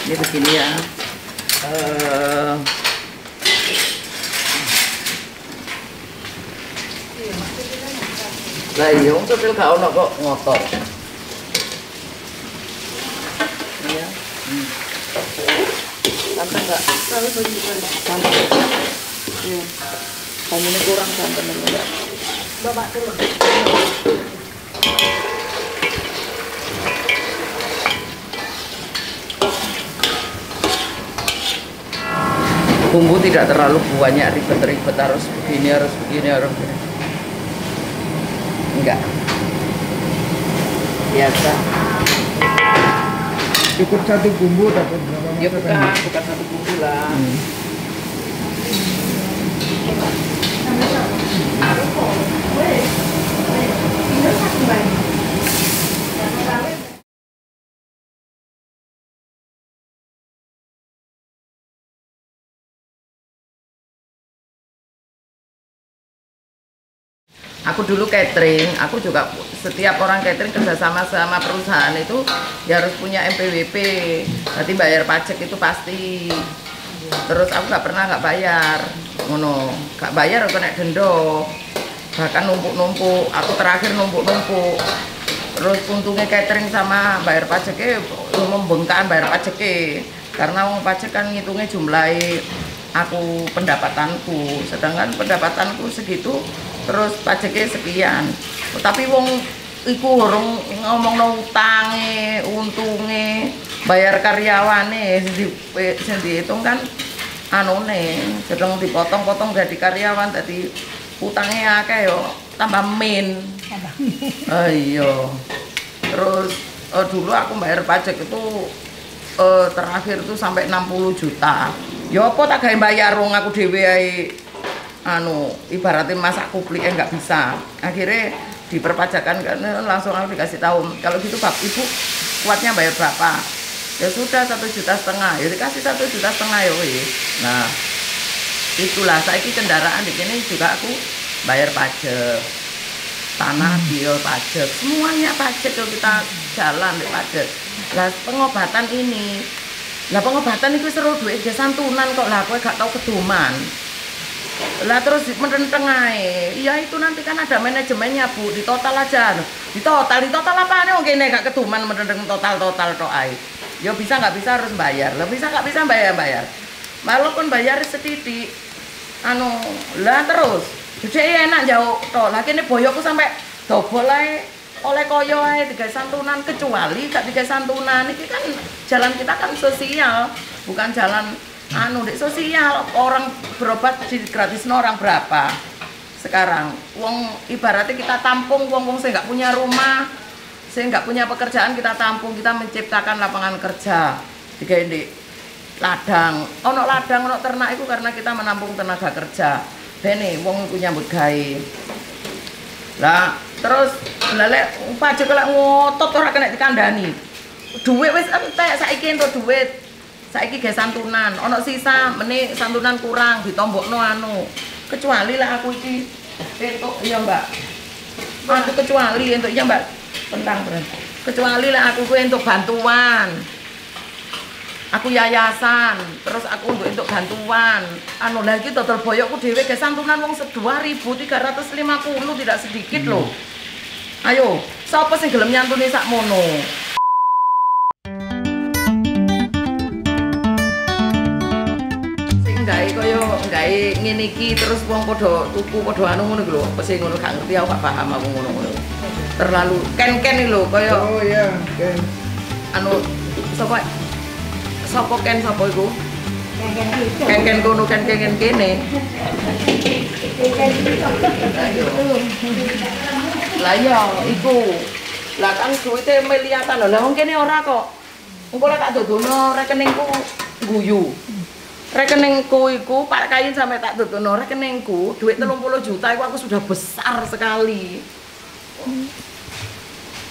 Ini begini ya. Lah iya wong supil gak ono kok ngotot. Iya. Santan enggak? Terus santan. Iya. Banyune kurang santan enggak? Bapak turun. Bumbu tidak terlalu banyak ribet-ribet harus begini harus begini. Enggak. Biasa. Cukup satu bumbu dapat berapa? Ya bukan satu bumbu lah. Aku dulu catering, aku juga setiap orang catering kerjasama sama perusahaan itu ya harus punya MPWP, nanti bayar pajak itu pasti. Terus aku nggak pernah nggak bayar, ngono, nggak bayar aku kena denda, bahkan numpuk-numpuk. Aku terakhir numpuk-numpuk. Terus untungnya catering sama bayar pajaknya membengkak bayar pajaknya, karena uang pajak kan ngitungnya jumlahi aku pendapatanku, sedangkan pendapatanku segitu. Terus pajaknya sekian, tapi wong iku urung ngomong utange, untunge, bayar karyawane, sing dihitung kan anune, sedang dipotong-potong dari karyawan, tadi utangnya akeh yo, tambah min. Iya. Terus dulu aku bayar pajak itu terakhir itu sampai 60 juta. Ya apa tak gawe bayar wong aku dhewe ae. Ibaratnya masak kuplik nggak bisa, akhirnya diperpajakan kan langsung aku dikasih tahu kalau gitu Pak Ibu kuatnya bayar berapa, ya sudah 1,5 juta, ya dikasih 1,5 juta ya wis. Nah itulah saya kendaraan di sini juga aku bayar pajak, tanah biaya pajak, semuanya pajak kalau kita jalan di pajak. Lah pengobatan ini, pengobatan itu seru duit santunan kok, lah aku gak tahu keduman. Lah terus merenteng ae. Ya itu nanti kan ada manajemennya Bu, di total aja. Di total apa nih mungkin gak keduman merenteng total tok ae. Ya bisa nggak bisa harus bayar. Lah bisa nggak bisa bayar. Walaupun bayar setitik. Lah terus jadi enak jauh tok. Lah kene boyoku sampai dobol ae oleh koyo ae digawe santunan, kecuali gak digawe santunan. Iki kan jalan kita kan sosial, bukan jalan di sosial. Orang berobat gratis orang berapa sekarang, wong ibaratnya kita tampung wong saya nggak punya rumah, saya nggak punya pekerjaan, kita tampung, kita menciptakan lapangan kerja di ladang, ladang ternak itu karena kita menampung tenaga kerja. Bene wong punya begai lah, terus lele pajak lek ngotot ora kena dikandani, duit wis entek saiki entuk duit. Saiki ge santunan, ono sisa meneh santunan kurang ditombokno kecuali lah aku iki entuk iya Mbak. Aku kecuali entuk iya Mbak. Pentang berarti. Kecuali lah aku kuwi entuk bantuan. Aku yayasan, terus aku entuk bantuan. Lah iki total boyokku dhewe ge santunan wong 2.350 tidak sedikit loh. Ayo, sapa sing gelem nyantuni sakmono? Gawe ngene iki terus wong padha tuku padha ngono iki lho, apa sing ngono gak ngerti, aku gak paham aku ngono. Terlalu ken-ken iki lho kaya. Oh iya, ken. Sapa ken sapa iku? Ken-ken kono ken-ken kene. Lah iya iku. Lah kan duwite miliatan lho. Lah wong kene ora kok. Engko lek tak dodono rekeningku guyu. Rekeningku iku Pak Kayin sampai tak dodono rekeningku duit 30 juta iku aku sudah besar sekali.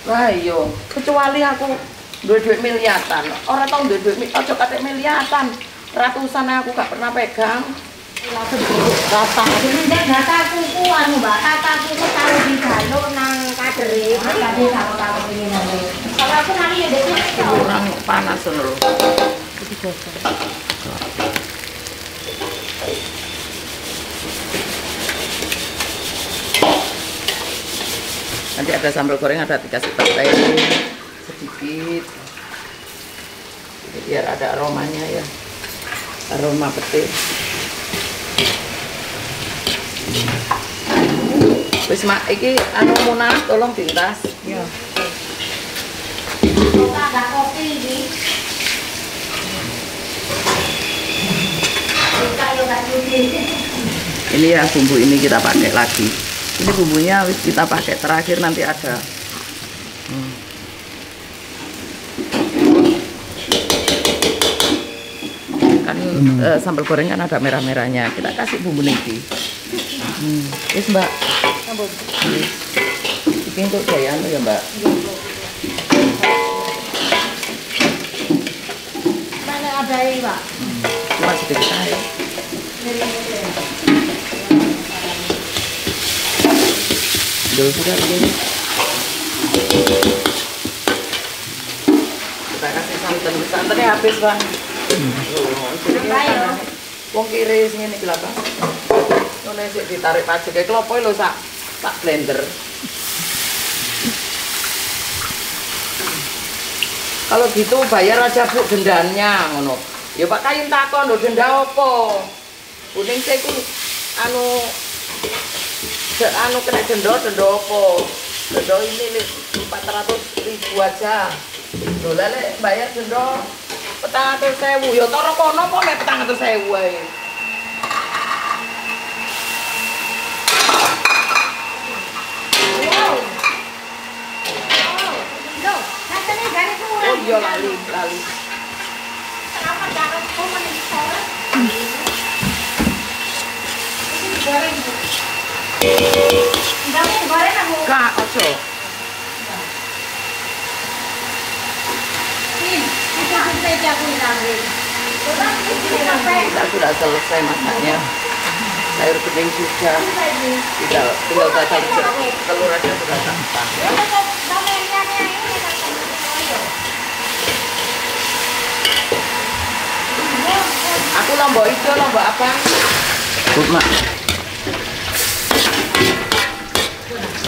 Wah iya, kecuali aku duit miliatan. Orang tau duit ojo katek miliatan. Ratusan aku gak pernah pegang. Data. Ini dataku ku Mbak, dataku ku tahu di jalur nang kadere. Tadi tahu ini nanti. Kalau aku nanti ya dek kurang panas lho. digosok. Nanti ada sambal goreng, ada dikasih petai sedikit biar ada aromanya ya, aroma petai. Wis mak iki anu Munah tolong diiras. Ya. Kok ada kopi iki? Ini ya bumbu ini kita pakai lagi. Ini bumbunya wis kita pakai terakhir, nanti ada. Kan sambal goreng kan ada merah-merahnya. Kita kasih bumbu niki. Wis Mbak. Ini untuk gaya anu ya Mbak. Mana ada ini Pak? Cuma sedikit aja. Dulu sudah begini. Kita kasih santan, santannya habis Bang. Wong kiri sini kelapa. Ngono sik ditarik pajake klopo lho sak blender. Kalau gitu bayar aja Bu dendanya ngono. Ya Pak Kayin takon lho denda opo? Kuning saya ku anu kena denda opo? Denda ini 400.000 aja. Lho lek bayar denda 400.000 ya toro kono kok nek 400.000 wae. Oh iya lali. Kenapa jangan kau menikah? Ini goreng. Enggak mau goreng aku. Kak, ojo. Kita saja aku lagi. Kita sudah selesai masaknya. Sayur bening sudah. Tinggal saja telur aja sudah tampak ya. Aku lombok itu, lombok apa? Bud, Mak.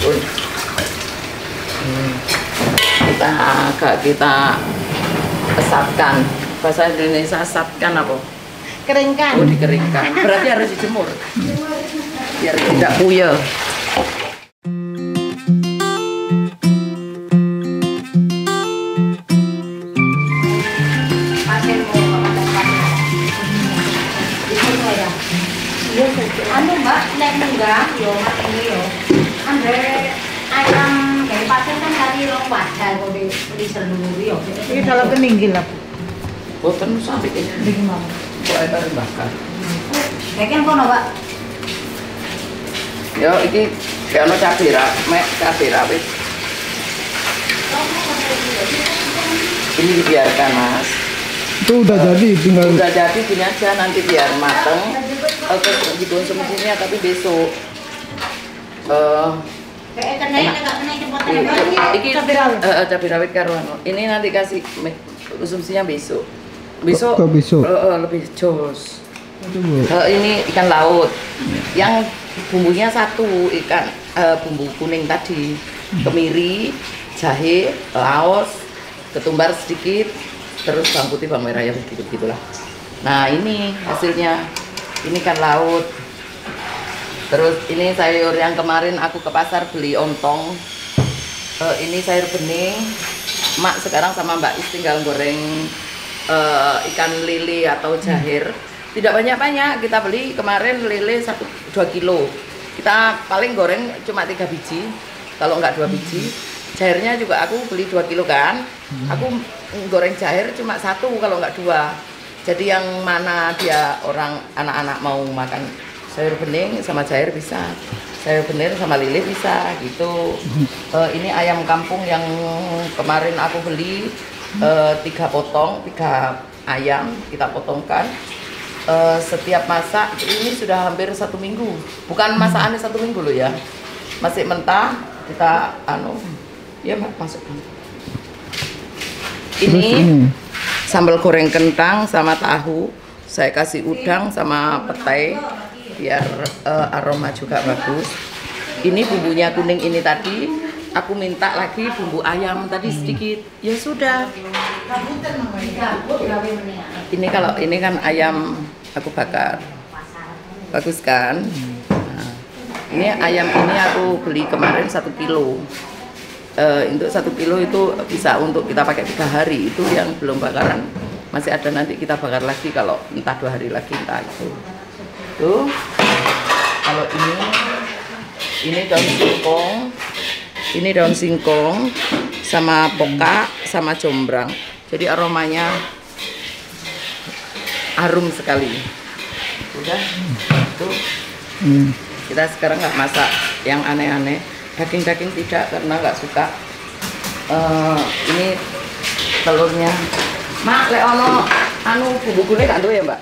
Bud. Kita esapkan. Bahasa Indonesia esapkan apa? Keringkan. Oh, dikeringkan. Berarti harus dijemur. Biar tidak puyeng. Anu Mbak, nek munggah yo mak ini yo. Andre ayam dari pasar kan tadi rong wadah kok di seluruh yo. Ini kalau keninggil lah. Boten sampai ini. Iki mau. Kok ada bakar. Kayak kono, Pak. Yo iki kayak ono cabai rawit. Ini dibiarkan Mas. Itu udah jadi, tinggal Udah jadi gini aja, nanti biar mateng. Terus dikonsumsinya tapi besok. Kayak kena cepet Iki cabai rawit karo anu. Ini nanti kasih konsumsinya besok. Besok Kok besok? lebih jos. Ini ikan laut. Yang bumbunya satu ikan bumbu kuning tadi, kemiri, jahe, laos, ketumbar sedikit, terus bawang putih, bawang merah ya begitulah. Nah ini hasilnya, ini ikan laut. Terus ini sayur yang kemarin aku ke pasar beli ontong. Ini sayur bening. Mak sekarang sama Mbak Is tinggal goreng ikan lele atau jahir. Tidak banyak-banyak, kita beli kemarin lele 1-2 kilo. Kita paling goreng cuma 3 biji, kalau nggak 2 biji. Jahirnya juga aku beli 2 kilo kan. Aku goreng jahir cuma 1 kalau nggak 2. Jadi yang mana dia orang anak-anak mau makan sayur bening sama jahir bisa. Sayur bening sama lele bisa gitu. Ini ayam kampung yang kemarin aku beli 3 potong, 3 ayam kita potongkan. Setiap masak ini sudah hampir 1 minggu, bukan masakannya 1 minggu loh ya, masih mentah. Kita ya masukkan ini sambal goreng kentang sama tahu. Saya kasih udang sama petai biar aroma juga bagus. Ini bumbunya kuning ini tadi. Aku minta lagi bumbu ayam tadi sedikit. Ya sudah. Ini kalau ini kan ayam aku bakar. Bagus kan? Nah, ini ayam ini aku beli kemarin 1 kilo. Untuk 1 kilo itu bisa untuk kita pakai 3 hari. Itu yang belum bakaran. Masih ada nanti kita bakar lagi kalau entah 2 hari lagi entah itu. Tuh. Kalau ini daun singkong. Ini daun singkong sama poka sama jombrang. Jadi aromanya harum sekali. Udah. Tuh. Kita sekarang nggak masak yang aneh-aneh. Daging-daging tidak karena nggak suka. Ini telurnya. Mak, lek ono anu bumbu gulai kan tuh ya, Mbak?